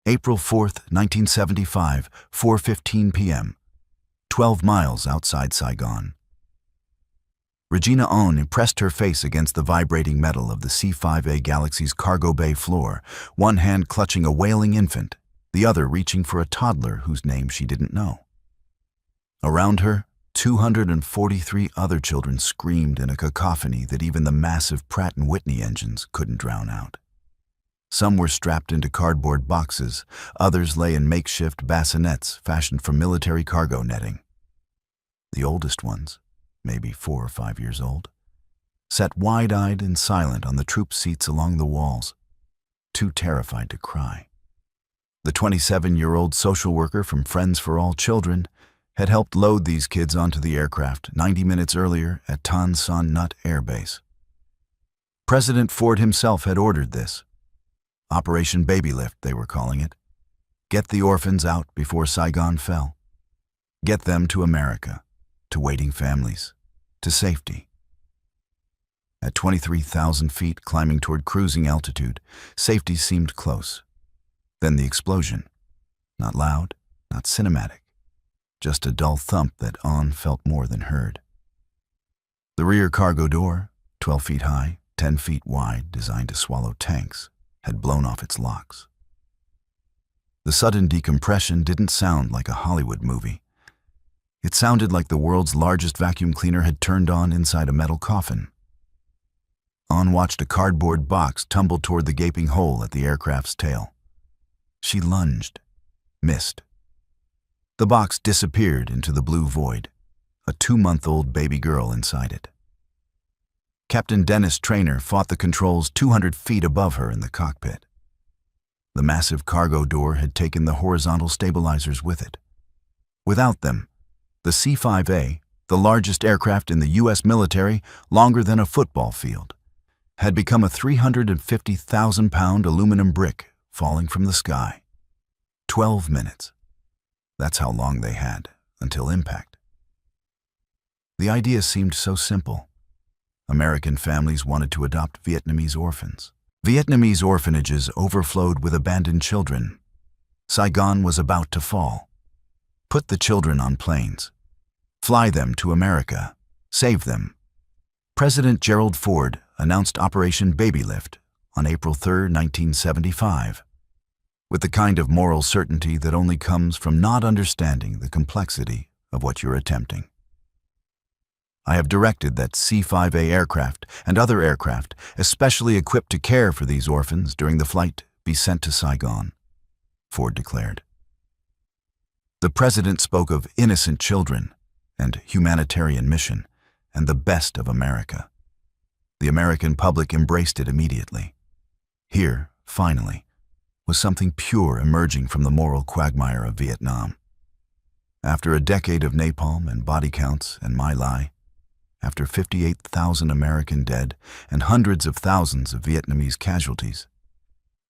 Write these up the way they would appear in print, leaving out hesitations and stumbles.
April 4th, 1975, 4:15 p.m., 12 miles outside Saigon. Regina Owen pressed her face against the vibrating metal of the C-5A Galaxy's cargo bay floor, one hand clutching a wailing infant, the other reaching for a toddler whose name she didn't know. Around her, 243 other children screamed in a cacophony that even the massive Pratt & Whitney engines couldn't drown out. Some were strapped into cardboard boxes, others lay in makeshift bassinets fashioned from military cargo netting. The oldest ones, maybe 4 or 5 years old, sat wide-eyed and silent on the troop seats along the walls, too terrified to cry. The 27-year-old social worker from Friends for All Children had helped load these kids onto the aircraft 90 minutes earlier at Tan Son Nhut Air Base. President Ford himself had ordered this. Operation Babylift, they were calling it. Get the orphans out before Saigon fell. Get them to America, to waiting families, to safety. At 23,000 feet climbing toward cruising altitude, safety seemed close. Then the explosion. Not loud, not cinematic. Just a dull thump that Owen felt more than heard. The rear cargo door, 12 feet high, 10 feet wide, designed to swallow tanks, had blown off its locks. The sudden decompression didn't sound like a Hollywood movie. It sounded like the world's largest vacuum cleaner had turned on inside a metal coffin. Owen watched a cardboard box tumble toward the gaping hole at the aircraft's tail. She lunged, missed. The box disappeared into the blue void, a 2-month-old baby girl inside it. Captain Dennis Traynor fought the controls 200 feet above her in the cockpit. The massive cargo door had taken the horizontal stabilizers with it. Without them, the C-5A, the largest aircraft in the U.S. military, longer than a football field, had become a 350,000-pound aluminum brick falling from the sky. 12 minutes. That's how long they had, until impact. The idea seemed so simple. American families wanted to adopt Vietnamese orphans. Vietnamese orphanages overflowed with abandoned children. Saigon was about to fall. Put the children on planes. Fly them to America. Save them. President Gerald Ford announced Operation Babylift on April 3, 1975. With the kind of moral certainty that only comes from not understanding the complexity of what you're attempting. I have directed that C-5A aircraft and other aircraft, especially equipped to care for these orphans during the flight, be sent to Saigon, Ford declared. The president spoke of innocent children and humanitarian mission and the best of America. The American public embraced it immediately. Here, finally, was something pure emerging from the moral quagmire of Vietnam. After a decade of napalm and body counts and My Lai, after 58,000 American dead and hundreds of thousands of Vietnamese casualties,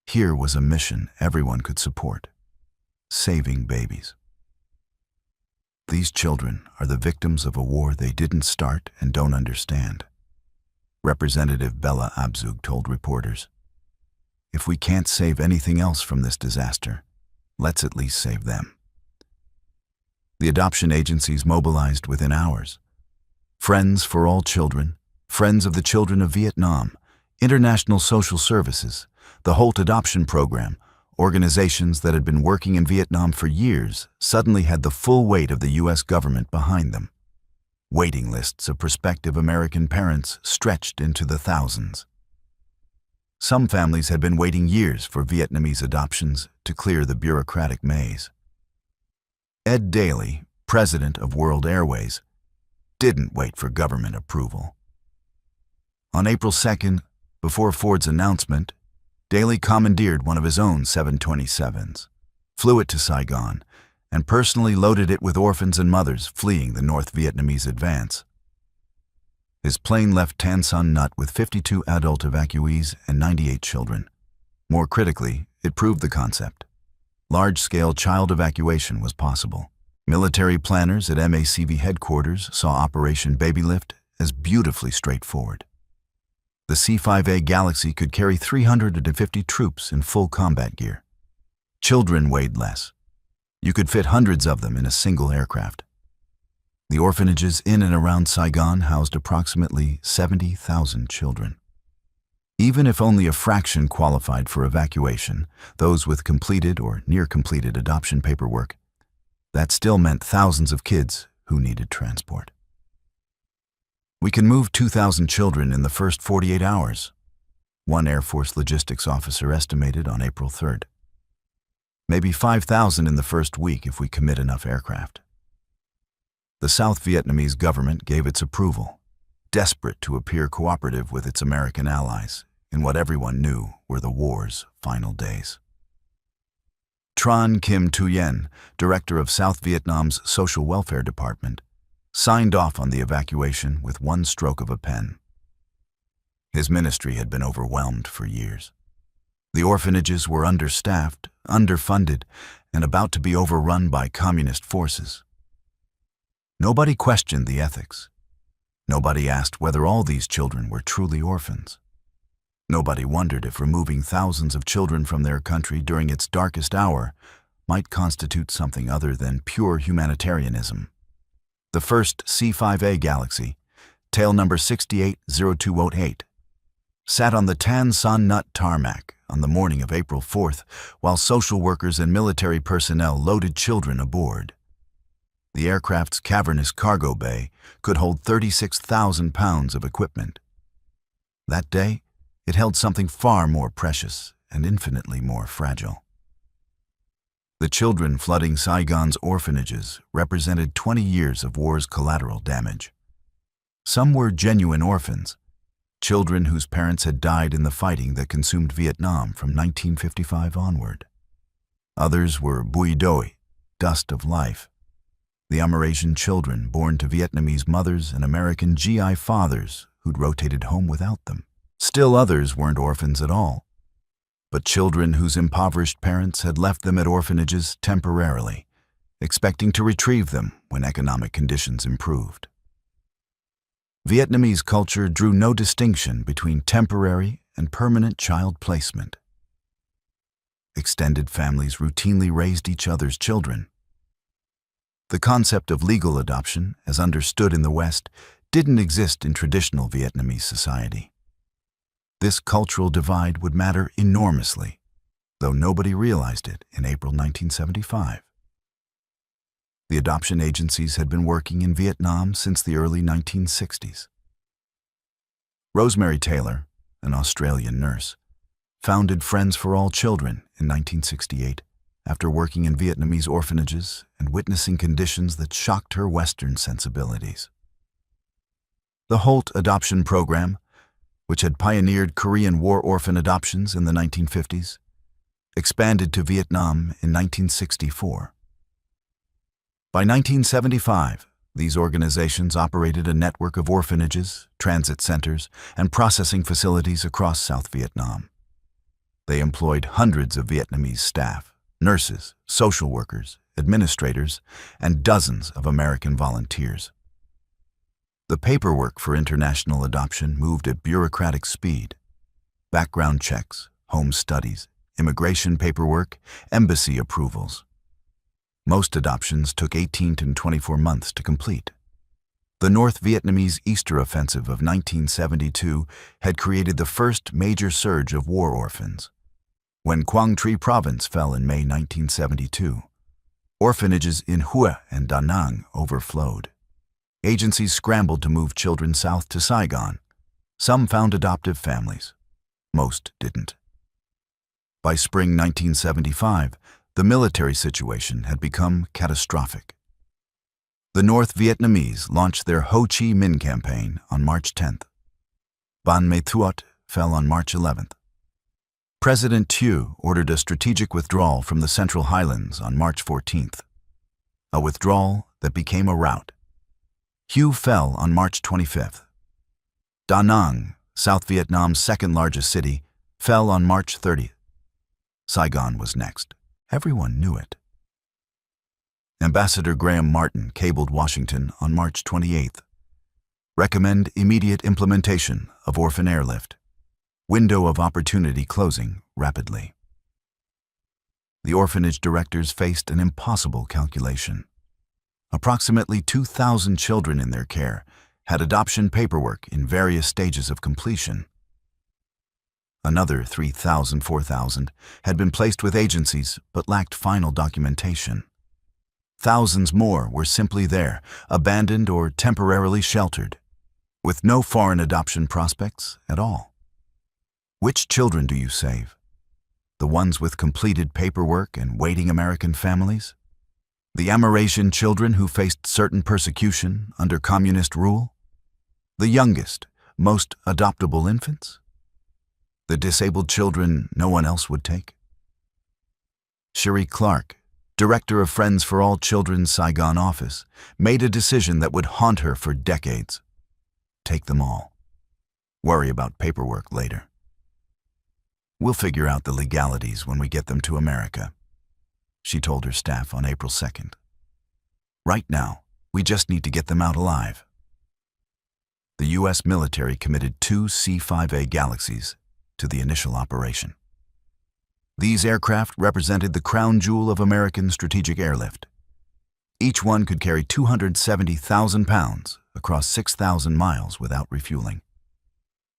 here was a mission everyone could support: saving babies. These children are the victims of a war they didn't start and don't understand, Representative Bella Abzug told reporters. If we can't save anything else from this disaster, let's at least save them. The adoption agencies mobilized within hours. Friends for All Children, Friends of the Children of Vietnam, International Social Services, the Holt Adoption Program, organizations that had been working in Vietnam for years suddenly had the full weight of the U.S. government behind them. Waiting lists of prospective American parents stretched into the thousands. Some families had been waiting years for Vietnamese adoptions to clear the bureaucratic maze. Ed Daly, president of World Airways, didn't wait for government approval. On April 2nd, before Ford's announcement, Daly commandeered one of his own 727s, flew it to Saigon, and personally loaded it with orphans and mothers fleeing the North Vietnamese advance. His plane left Tan Son Nhut with 52 adult evacuees and 98 children. More critically, it proved the concept. Large-scale child evacuation was possible. Military planners at MACV headquarters saw Operation Babylift as beautifully straightforward. The C-5A Galaxy could carry 350 troops in full combat gear. Children weighed less. You could fit hundreds of them in a single aircraft. The orphanages in and around Saigon housed approximately 70,000 children. Even if only a fraction qualified for evacuation, those with completed or near-completed adoption paperwork, that still meant thousands of kids who needed transport. We can move 2,000 children in the first 48 hours, one Air Force logistics officer estimated on April 3rd. Maybe 5,000 in the first week if we commit enough aircraft. The South Vietnamese government gave its approval, desperate to appear cooperative with its American allies in what everyone knew were the war's final days. Tran Kim Thuyen, director of South Vietnam's Social Welfare Department, signed off on the evacuation with one stroke of a pen. His ministry had been overwhelmed for years. The orphanages were understaffed, underfunded, and about to be overrun by communist forces. Nobody questioned the ethics. Nobody asked whether all these children were truly orphans. Nobody wondered if removing thousands of children from their country during its darkest hour might constitute something other than pure humanitarianism. The first C-5A Galaxy, tail number 680208, sat on the Tan Son Nut tarmac on the morning of April 4th while social workers and military personnel loaded children aboard. The aircraft's cavernous cargo bay could hold 36,000 pounds of equipment. That day, it held something far more precious and infinitely more fragile. The children flooding Saigon's orphanages represented 20 years of war's collateral damage. Some were genuine orphans, children whose parents had died in the fighting that consumed Vietnam from 1955 onward. Others were bui doi, dust of life, the Amerasian children born to Vietnamese mothers and American GI fathers who'd rotated home without them. Still others weren't orphans at all, but children whose impoverished parents had left them at orphanages temporarily, expecting to retrieve them when economic conditions improved. Vietnamese culture drew no distinction between temporary and permanent child placement. Extended families routinely raised each other's children. The concept of legal adoption, as understood in the West, didn't exist in traditional Vietnamese society. This cultural divide would matter enormously, though nobody realized it in April 1975. The adoption agencies had been working in Vietnam since the early 1960s. Rosemary Taylor, an Australian nurse, founded Friends for All Children in 1968 after working in Vietnamese orphanages and witnessing conditions that shocked her Western sensibilities. The Holt Adoption Program, which had pioneered Korean war orphan adoptions in the 1950s, expanded to Vietnam in 1964. By 1975, these organizations operated a network of orphanages, transit centers, and processing facilities across South Vietnam. They employed hundreds of Vietnamese staff, nurses, social workers, administrators, and dozens of American volunteers. The paperwork for international adoption moved at bureaucratic speed. Background checks, home studies, immigration paperwork, embassy approvals. Most adoptions took 18 to 24 months to complete. The North Vietnamese Easter Offensive of 1972 had created the first major surge of war orphans. When Quang Tri Province fell in May 1972, orphanages in Hue and Da Nang overflowed. Agencies scrambled to move children south to Saigon. Some found adoptive families. Most didn't. By spring 1975, the military situation had become catastrophic. The North Vietnamese launched their Ho Chi Minh campaign on March 10th. Ban Me Thuot fell on March 11th. President Thieu ordered a strategic withdrawal from the Central Highlands on March 14th, a withdrawal that became a rout. Hue fell on March 25th. Da Nang, South Vietnam's second-largest city, fell on March 30th. Saigon was next. Everyone knew it. Ambassador Graham Martin cabled Washington on March 28th. Recommend immediate implementation of orphan airlift. Window of opportunity closing rapidly. the orphanage directors faced an impossible calculation. Approximately 2,000 children in their care had adoption paperwork in various stages of completion. Another 3,000, 4,000 had been placed with agencies but lacked final documentation. Thousands more were simply there, abandoned or temporarily sheltered, with no foreign adoption prospects at all. Which children do you save? The ones with completed paperwork and waiting American families? The Amerasian children who faced certain persecution under communist rule? The youngest, most adoptable infants? The disabled children no one else would take? Cherie Clark, director of Friends for All Children's Saigon office, made a decision that would haunt her for decades. Take them all. Worry about paperwork later. We'll figure out the legalities when we get them to America, she told her staff on April 2nd. Right now, we just need to get them out alive. The U.S. military committed 2 C-5A Galaxies to the initial operation. These aircraft represented the crown jewel of American strategic airlift. Each one could carry 270,000 pounds across 6,000 miles without refueling.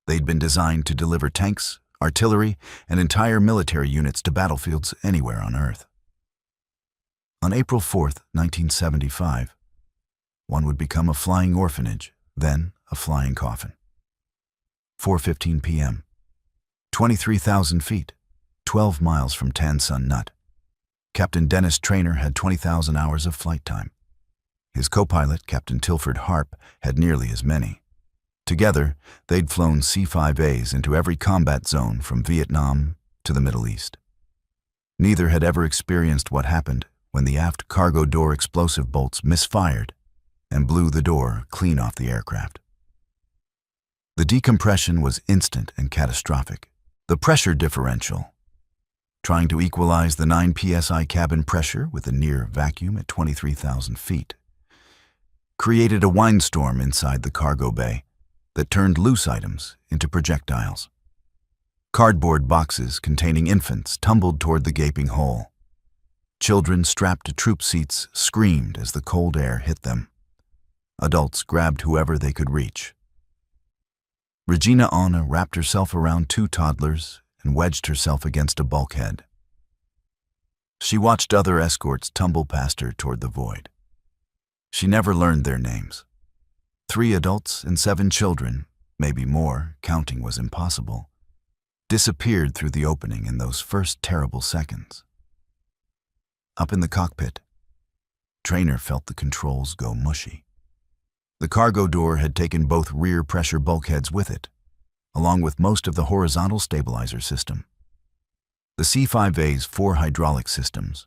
They'd been designed to deliver tanks, artillery, and entire military units to battlefields anywhere on Earth. On April 4, 1975, one would become a flying orphanage, then a flying coffin. 4:15 p.m. 23,000 feet, 12 miles from Tan Son Nhut. Captain Dennis Traynor had 20,000 hours of flight time. His co-pilot, Captain Tilford Harp, had nearly as many. Together, they'd flown C-5As into every combat zone from Vietnam to the Middle East. Neither had ever experienced what happened when the aft cargo door explosive bolts misfired and blew the door clean off the aircraft. The decompression was instant and catastrophic. The pressure differential, trying to equalize the 9 psi cabin pressure with a near vacuum at 23,000 feet, created a windstorm inside the cargo bay that turned loose items into projectiles. Cardboard boxes containing infants tumbled toward the gaping hole. Children strapped to troop seats screamed as the cold air hit them. Adults grabbed whoever they could reach. Regina Anna wrapped herself around 2 toddlers and wedged herself against a bulkhead. She watched other escorts tumble past her toward the void. She never learned their names. 3 adults and 7 children, maybe more, counting was impossible, disappeared through the opening in those first terrible seconds. Up in the cockpit, Traynor felt the controls go mushy. The cargo door had taken both rear pressure bulkheads with it, along with most of the horizontal stabilizer system. The C-5A's 4 hydraulic systems,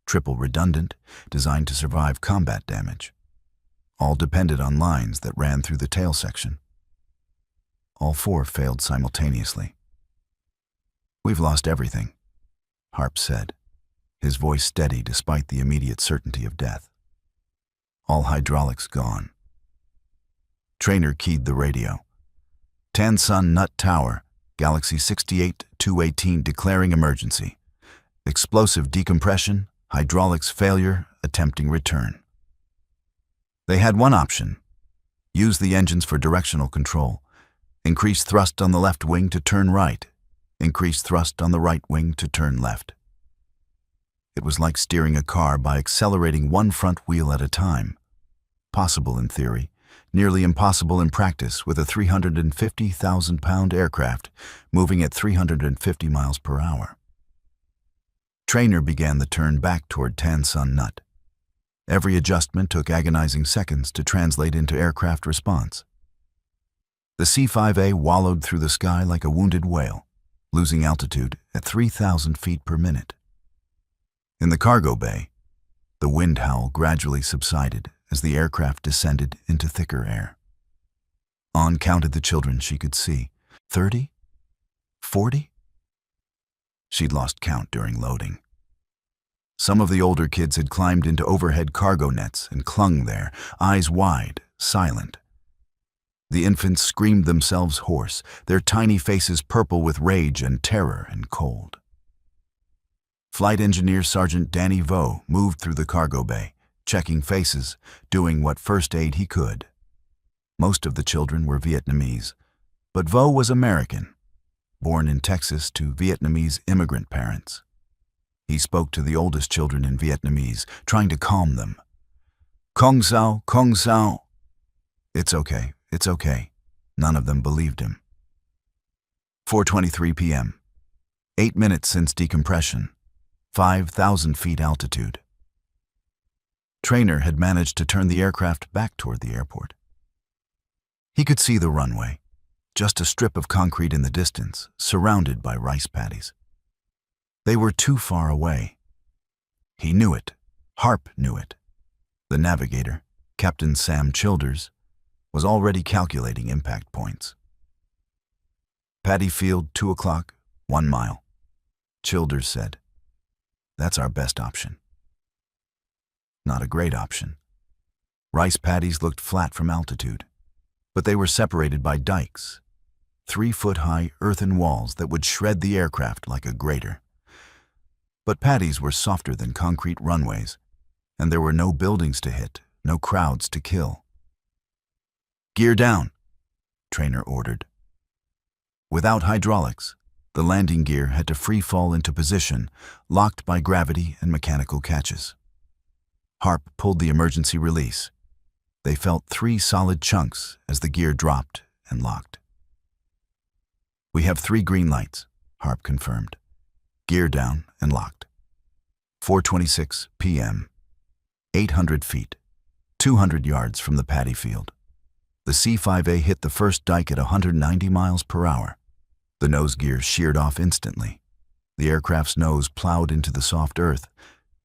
triple redundant, designed to survive combat damage, all depended on lines that ran through the tail section. All 4 failed simultaneously. "We've lost everything," Harp said, his voice steady despite the immediate certainty of death. "All hydraulics gone." Traynor keyed the radio. Tan Son Nhut Tower, Galaxy 68-218 declaring emergency. Explosive decompression, hydraulics failure, attempting return. They had one option: use the engines for directional control, increase thrust on the left wing to turn right, increase thrust on the right wing to turn left. It was like steering a car by accelerating one front wheel at a time. Possible in theory, nearly impossible in practice with a 350,000-pound aircraft moving at 350 miles per hour. Traynor began the turn back toward Tan Son Nhut. Every adjustment took agonizing seconds to translate into aircraft response. The C-5A wallowed through the sky like a wounded whale, losing altitude at 3,000 feet per minute. In the cargo bay, the wind howl gradually subsided as the aircraft descended into thicker air. Ann counted the children she could see. 30? 40? She'd lost count during loading. Some of the older kids had climbed into overhead cargo nets and clung there, eyes wide, silent. The infants screamed themselves hoarse, their tiny faces purple with rage and terror and cold. Flight Engineer Sergeant Danny Vo moved through the cargo bay, checking faces, doing what first aid he could. Most of the children were Vietnamese, but Vo was American, born in Texas to Vietnamese immigrant parents. He spoke to the oldest children in Vietnamese, trying to calm them. Kong sao, kong sao. It's okay, it's okay. None of them believed him. 4:23 p.m. 8 minutes since decompression. 5,000 feet altitude. Trainer had managed to turn the aircraft back toward the airport. He could see the runway, just a strip of concrete in the distance, surrounded by rice paddies. They were too far away. He knew it. Harp knew it. The navigator, Captain Sam Childers, was already calculating impact points. Paddy Field, 2 o'clock, 1 mile. Childers said, "That's our best option." Not a great option. Rice paddies looked flat from altitude, but they were separated by dikes, 3-foot-high earthen walls that would shred the aircraft like a grater. But paddies were softer than concrete runways, and there were no buildings to hit, no crowds to kill. "Gear down," Trainer ordered. Without hydraulics, the landing gear had to free fall into position, locked by gravity and mechanical catches. Harp pulled the emergency release. They felt 3 solid chunks as the gear dropped and locked. "We have 3 green lights," Harp confirmed. "Gear down and locked." 4:26 p.m. 800 feet, 200 yards from the paddy field. The C-5A hit the first dike at 190 miles per hour. The nose gear sheared off instantly. The aircraft's nose plowed into the soft earth,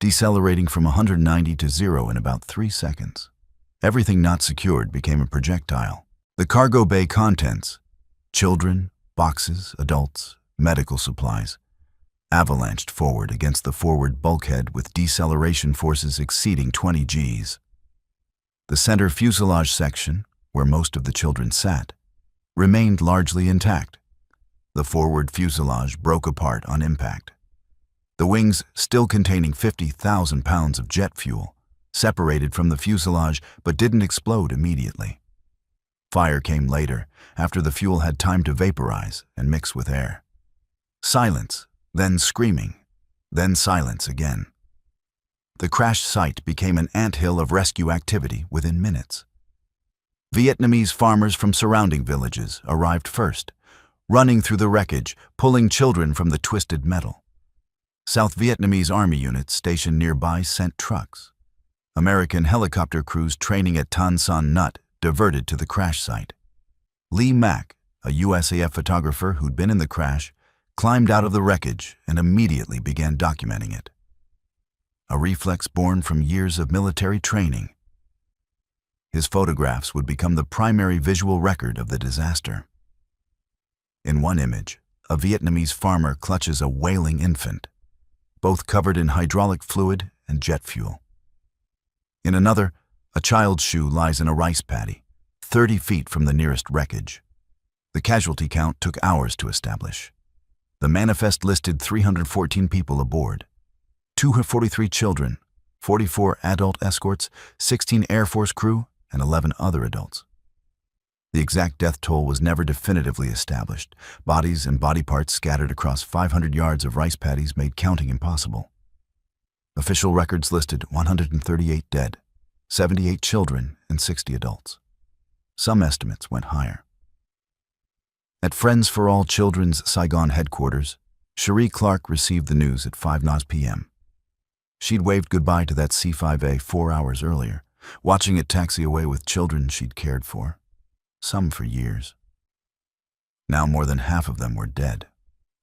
decelerating from 190 to 0 in about 3 seconds. Everything not secured became a projectile. The cargo bay contents, children, boxes, adults, medical supplies, avalanched forward against the forward bulkhead with deceleration forces exceeding 20 Gs. The center fuselage section, where most of the children sat, remained largely intact. The forward fuselage broke apart on impact. The wings, still containing 50,000 pounds of jet fuel, separated from the fuselage but didn't explode immediately. Fire came later, after the fuel had time to vaporize and mix with air. Silence, then screaming, then silence again. The crash site became an anthill of rescue activity within minutes. Vietnamese farmers from surrounding villages arrived first, running through the wreckage, pulling children from the twisted metal. South Vietnamese army units stationed nearby sent trucks. American helicopter crews training at Tan Son Nut diverted to the crash site. Lee Mack, a USAF photographer who'd been in the crash, climbed out of the wreckage and immediately began documenting it. A reflex born from years of military training. His photographs would become the primary visual record of the disaster. In one image, a Vietnamese farmer clutches a wailing infant, both covered in hydraulic fluid and jet fuel. In another, a child's shoe lies in a rice paddy, 30 feet from the nearest wreckage. The casualty count took hours to establish. The manifest listed 314 people aboard, 243 children, 44 adult escorts, 16 Air Force crew, and 11 other adults. The exact death toll was never definitively established. Bodies and body parts scattered across 500 yards of rice paddies made counting impossible. Official records listed 138 dead, 78 children, and 60 adults. Some estimates went higher. At Friends for All Children's Saigon headquarters, Cherie Clark received the news at 5 p.m. She'd waved goodbye to that C-5A 4 hours earlier, watching it taxi away with children she'd cared for, some for years. Now more than half of them were dead,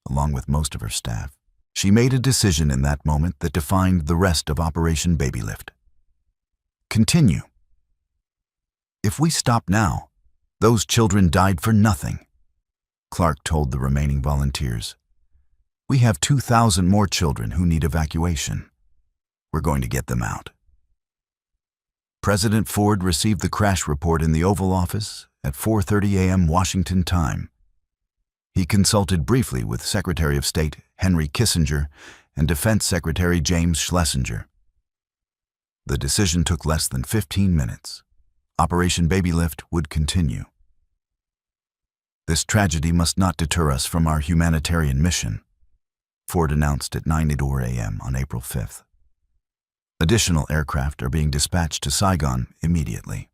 along with most of her staff. She made a decision in that moment that defined the rest of Operation Babylift. Continue. If we stop now, those children died for nothing, Clark told the remaining volunteers. We have 2,000 more children who need evacuation. We're going to get them out. President Ford received the crash report in the Oval Office at 4:30 a.m. Washington time. He consulted briefly with Secretary of State Henry Kissinger and Defense Secretary James Schlesinger. The decision took less than 15 minutes. Operation Babylift would continue. This tragedy must not deter us from our humanitarian mission, Ford announced at 9:00 a.m. on April 5th. Additional aircraft are being dispatched to Saigon immediately.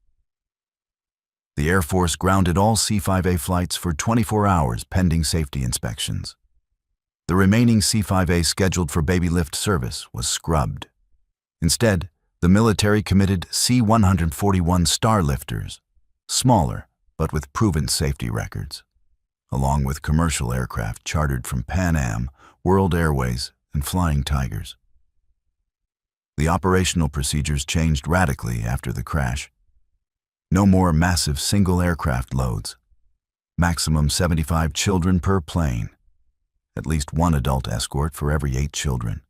The Air Force grounded all C-5A flights for 24 hours pending safety inspections. The remaining C-5A scheduled for Babylift service was scrubbed. Instead, the military committed C-141 Starlifters, smaller but with proven safety records, along with commercial aircraft chartered from Pan Am, World Airways, and Flying Tigers. The operational procedures changed radically after the crash. No more massive single aircraft loads. Maximum 75 children per plane. At least one adult escort for every 8 children.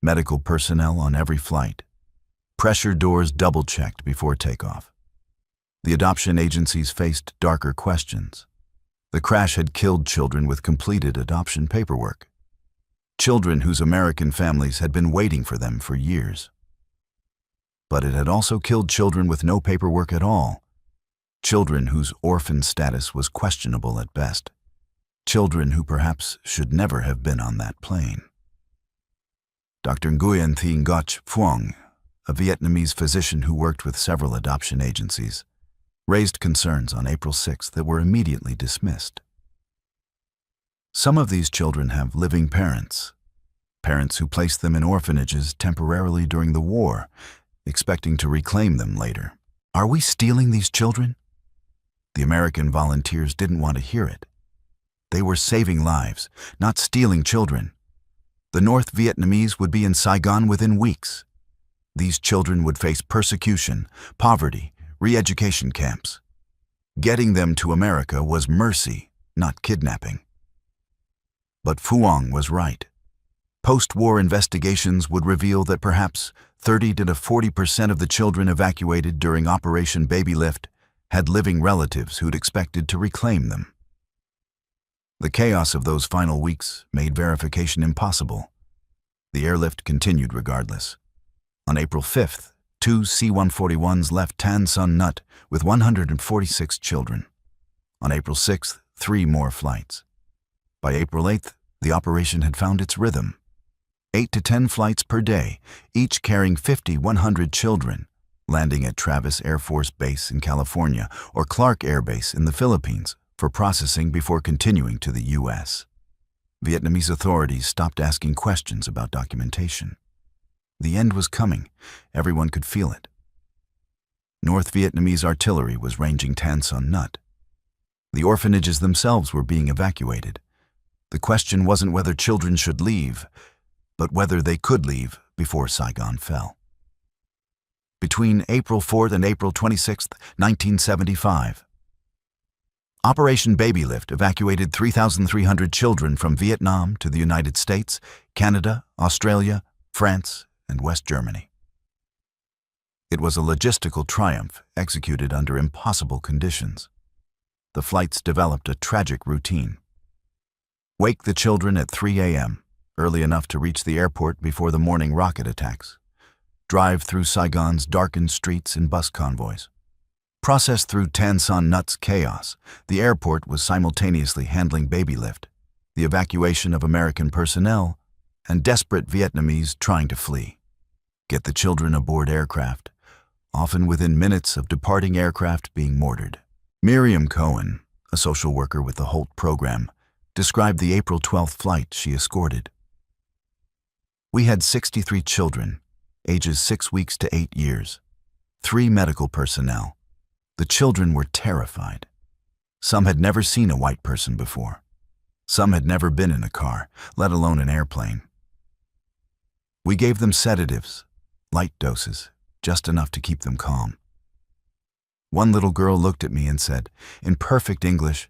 Medical personnel on every flight. Pressure doors double-checked before takeoff. The adoption agencies faced darker questions. The crash had killed children with completed adoption paperwork. Children whose American families had been waiting for them for years. But it had also killed children with no paperwork at all. Children whose orphan status was questionable at best. Children who perhaps should never have been on that plane. Dr. Nguyen Thi Ngoc Phuong, a Vietnamese physician who worked with several adoption agencies, raised concerns on April 6 that were immediately dismissed. Some of these children have living parents, parents who placed them in orphanages temporarily during the war, expecting to reclaim them later. Are we stealing these children? The American volunteers didn't want to hear it. They were saving lives, not stealing children. The North Vietnamese would be in Saigon within weeks. These children would face persecution, poverty, re-education camps. Getting them to America was mercy, not kidnapping. But Phuong was right. Post-war investigations would reveal that perhaps 30 to 40% of the children evacuated during Operation Babylift had living relatives who'd expected to reclaim them. The chaos of those final weeks made verification impossible. The airlift continued regardless. On April 5th, 2 C-141s left Tan Son Nhut with 146 children. On April 6th, 3 more flights. By April 8th, the operation had found its rhythm. 8 to 10 flights per day, each carrying 100 children, landing at Travis Air Force Base in California or Clark Air Base in the Philippines for processing before continuing to the U.S. Vietnamese authorities stopped asking questions about documentation. The end was coming. Everyone could feel it. North Vietnamese artillery was ranging Tan Son Nhut. The orphanages themselves were being evacuated. The question wasn't whether children should leave, but whether they could leave before Saigon fell. Between April 4th and April 26, 1975, Operation Babylift evacuated 3,300 children from Vietnam to the United States, Canada, Australia, France, and West Germany. It was a logistical triumph executed under impossible conditions. The flights developed a tragic routine. Wake the children at 3 a.m., early enough to reach the airport before the morning rocket attacks. Drive through Saigon's darkened streets in bus convoys. Process through Tan Son Nhut's chaos, the airport was simultaneously handling Babylift, the evacuation of American personnel, and desperate Vietnamese trying to flee. Get the children aboard aircraft, often within minutes of departing aircraft being mortared. Miriam Cohen, a social worker with the Holt program, described the April 12th flight she escorted. We had 63 children, ages 6 weeks to 8 years, 3 medical personnel. The children were terrified. Some had never seen a white person before. Some had never been in a car, let alone an airplane. We gave them sedatives, light doses, just enough to keep them calm. One little girl looked at me and said, in perfect English,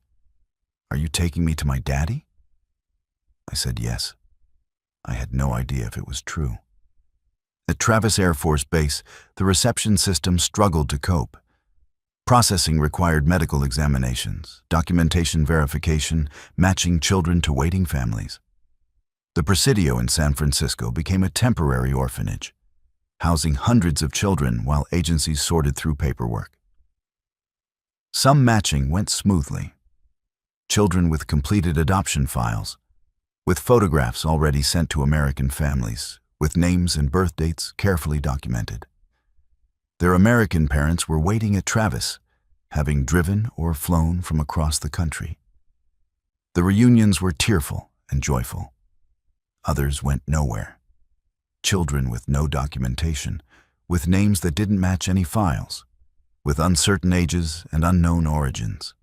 "Are you taking me to my daddy?" I said yes. I had no idea if it was true. At Travis Air Force Base, the reception system struggled to cope. Processing required medical examinations, documentation verification, matching children to waiting families. The Presidio in San Francisco became a temporary orphanage, housing hundreds of children while agencies sorted through paperwork. Some matching went smoothly. Children with completed adoption files, with photographs already sent to American families, with names and birth dates carefully documented. Their American parents were waiting at Travis, having driven or flown from across the country. The reunions were tearful and joyful. Others went nowhere. Children with no documentation, with names that didn't match any files, with uncertain ages and unknown origins.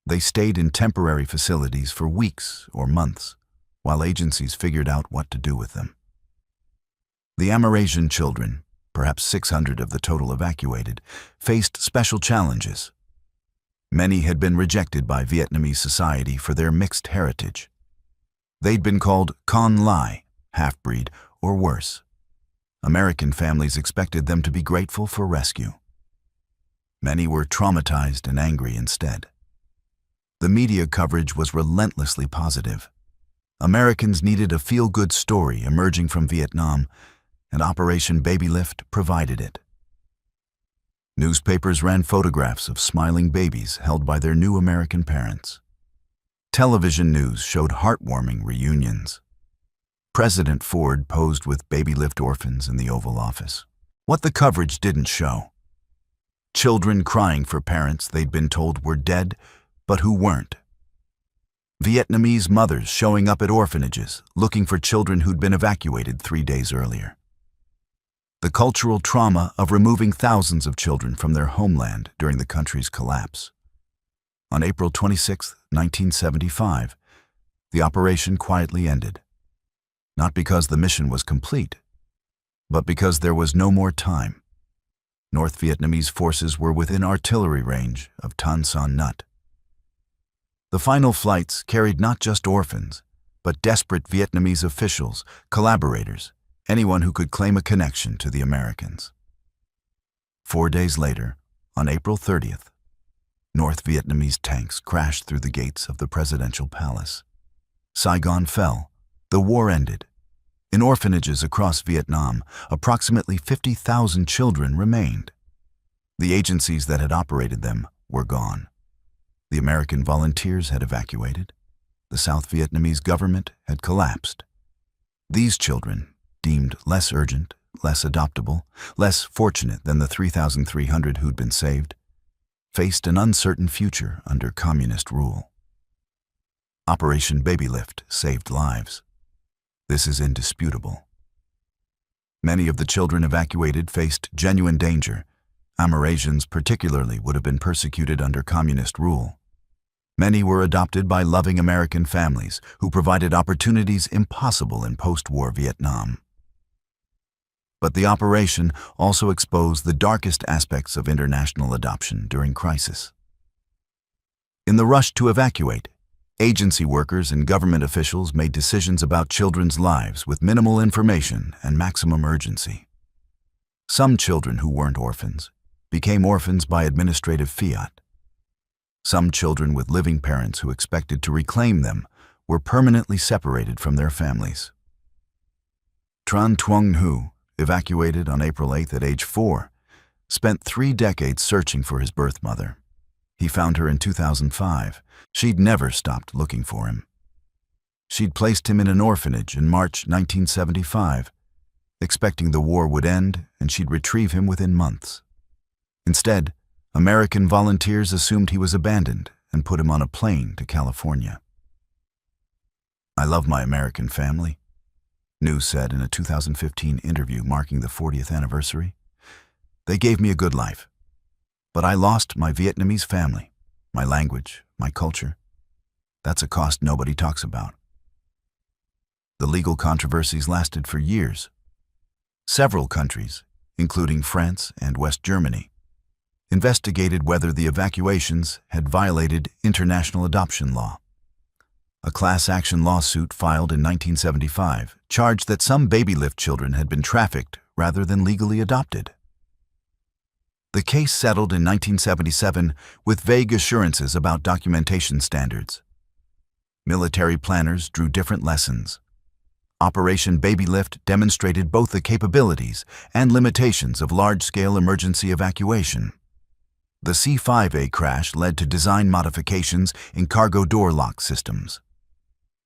They stayed in temporary facilities for weeks or months, while agencies figured out what to do with them. The Amerasian children, perhaps 600 of the total evacuated, faced special challenges. Many had been rejected by Vietnamese society for their mixed heritage. They'd been called Con Lai, half-breed, or worse. American families expected them to be grateful for rescue. Many were traumatized and angry instead. The media coverage was relentlessly positive. Americans needed a feel-good story emerging from Vietnam, and Operation Babylift provided it. Newspapers ran photographs of smiling babies held by their new American parents. Television news showed heartwarming reunions. President Ford posed with Babylift orphans in the Oval Office. What the coverage didn't show: children crying for parents they'd been told were dead, but who weren't. Vietnamese mothers showing up at orphanages, looking for children who'd been evacuated 3 days earlier. The cultural trauma of removing thousands of children from their homeland during the country's collapse. On April 26, 1975, the operation quietly ended. Not because the mission was complete, but because there was no more time. North Vietnamese forces were within artillery range of Tan Son Nut. The final flights carried not just orphans, but desperate Vietnamese officials, collaborators, anyone who could claim a connection to the Americans. 4 days later, on April 30th, North Vietnamese tanks crashed through the gates of the presidential palace. Saigon fell. The war ended. In orphanages across Vietnam, approximately 50,000 children remained. The agencies that had operated them were gone. The American volunteers had evacuated. The South Vietnamese government had collapsed. These children, deemed less urgent, less adoptable, less fortunate than the 3,300 who'd been saved, faced an uncertain future under communist rule. Operation Babylift saved lives. This is indisputable. Many of the children evacuated faced genuine danger. Amerasians particularly would have been persecuted under communist rule. Many were adopted by loving American families who provided opportunities impossible in post-war Vietnam. But the operation also exposed the darkest aspects of international adoption during crisis. In the rush to evacuate, agency workers and government officials made decisions about children's lives with minimal information and maximum urgency. Some children who weren't orphans became orphans by administrative fiat. Some children with living parents who expected to reclaim them were permanently separated from their families. Tran Truong Hu, evacuated on April 8th at age 4, spent 3 decades searching for his birth mother. He found her in 2005. She'd never stopped looking for him. She'd placed him in an orphanage in March 1975, expecting the war would end and she'd retrieve him within months. Instead, American volunteers assumed he was abandoned and put him on a plane to California. "I love my American family," New said in a 2015 interview marking the 40th anniversary. "They gave me a good life. But I lost my Vietnamese family, my language, my culture. That's a cost nobody talks about." The legal controversies lasted for years. Several countries, including France and West Germany, investigated whether the evacuations had violated international adoption law. A class action lawsuit filed in 1975 charged that some Babylift children had been trafficked rather than legally adopted. The case settled in 1977 with vague assurances about documentation standards. Military planners drew different lessons. Operation Babylift demonstrated both the capabilities and limitations of large-scale emergency evacuation. The C-5A crash led to design modifications in cargo door lock systems.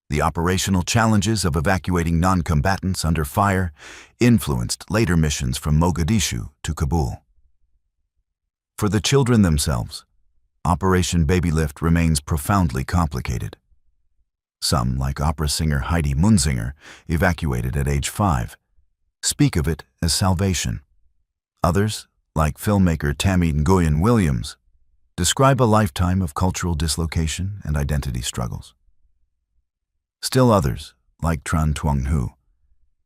The operational challenges of evacuating non-combatants under fire influenced later missions from Mogadishu to Kabul. For the children themselves, Operation Babylift remains profoundly complicated. Some, like opera singer Heidi Munzinger, evacuated at age 5, speak of it as salvation. Others, like filmmaker Tammy Nguyen Williams, describe a lifetime of cultural dislocation and identity struggles. Still others, like Tran Tuong Hu,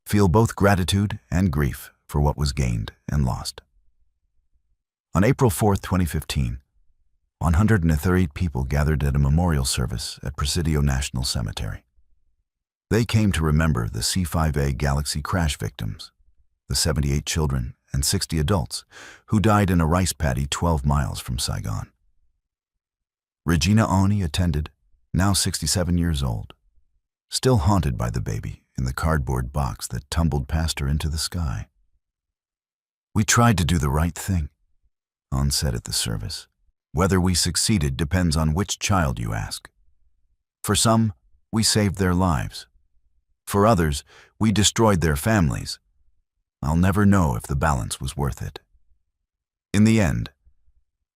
feel both gratitude and grief for what was gained and lost. On April 4, 2015, 138 people gathered at a memorial service at Presidio National Cemetery. They came to remember the C-5A Galaxy crash victims, the 78 children and 60 adults who died in a rice paddy 12 miles from Saigon. Regina Oni attended, now 67 years old, still haunted by the baby in the cardboard box that tumbled past her into the sky. "We tried to do the right thing," On said at the service. "Whether we succeeded depends on which child you ask. For some, we saved their lives. For others, we destroyed their families. I'll never know if the balance was worth it." In the end,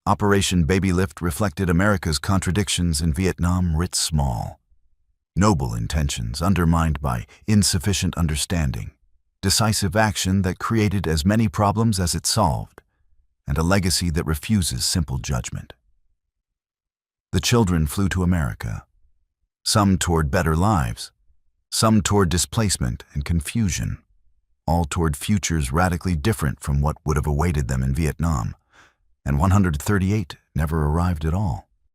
Operation Babylift reflected America's contradictions in Vietnam writ small. Noble intentions undermined by insufficient understanding, decisive action that created as many problems as it solved, and a legacy that refuses simple judgment. The children flew to America, some toward better lives, some toward displacement and confusion, all toward futures radically different from what would have awaited them in Vietnam, and 138 never arrived at all.